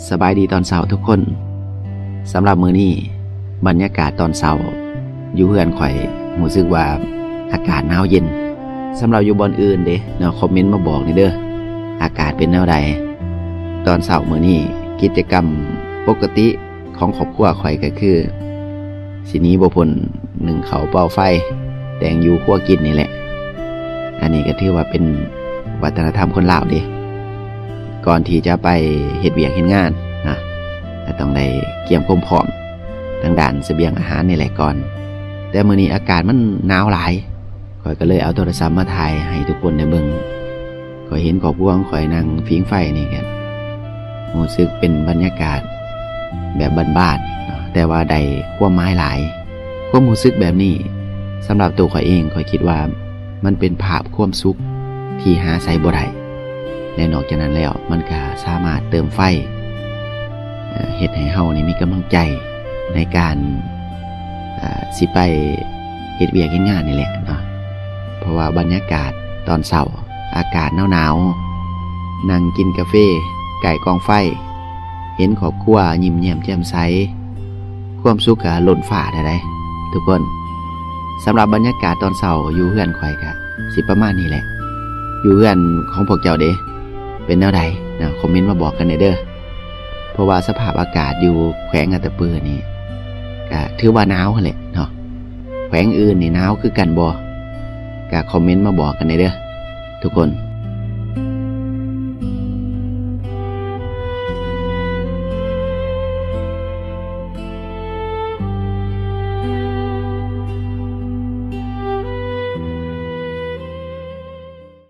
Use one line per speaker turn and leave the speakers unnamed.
สบายดีตอนเช้าทุกคนสำหรับมื้อนี้บรรยากาศตอนเช้าอยู่เฮือนข่อยรู้สึกว่าอากาศหนาวเย็นสำหรับอยู่บอนอื่นเด้เนาะคอมเมนต์มาบอกนี่เด้ออากาศเป็นแนวใดตอนเช้ามื้อนี้กิจกรรมปกติของครอบครัวข่อยก็คือสิหนีบ่พ้นนึ่งข้าวเป่าไฟแต่งอยู่ครัวกินนี่แหละอันนี้ก็ถือว่าเป็นวัฒนธรรมคนลาวเด้ก่อนที่จะไปเฮ็ดเวียกเฮ็ดงานนะก็ต้องได้เตรียมความพร้อมทางด้านเสบียงอาหารนี่แหละก่อนแต่มื้อนี้อากาศมันหนาวหลายข่อยก็เลยเอาโทรศัพท์มาถ่ายให้ทุกคนได้เบิ่งข่อยเห็นครอบครัวของข่อยนั่งผิงไฟนี่ก็รู้สึกเป็นบรรยากาศแบบบ้านๆเนาะแต่ว่าได้ความหมายหลายความรู้สึกแบบนี้สำหรับตัวข่อยเองข่อยคิดว่ามันเป็นภาพความสุขที่หาใส่บ่ได้และนอกจากนั้นแล้วมันก็สามารถเติมไฟเฮ็ดให้เฮานี่มีกำลังใจในการสิไปเฮ็ดเวียกเฮ็ดงานนี่แหละเนาะเพราะว่าบรรยากาศตอนเช้าอากาศหนาวๆนั่งกินกาแฟไก่กองไฟเห็นครอบครัวยิ้มแย้มแจ่มใสความสุขก็ล้นฟ้าได้ทุกคนสำหรับบรรยากาศตอนเช้าอยู่เฮือนข่อยก็สิประมาณนี้แหละอยู่เฮือนของพวกเจ้าเด้เป็นแนวใดนะคอมเมนต์มาบอกกันเด้อเพราะว่าสภาพอากาศอยู่แขวงอัตตปือนี่ก็ถือว่าหนาวแหละเนาะแขวงอื่นนี่หนาวคือกันบ่ก็คอมเมนต์มาบอกกันเด้อทุกคน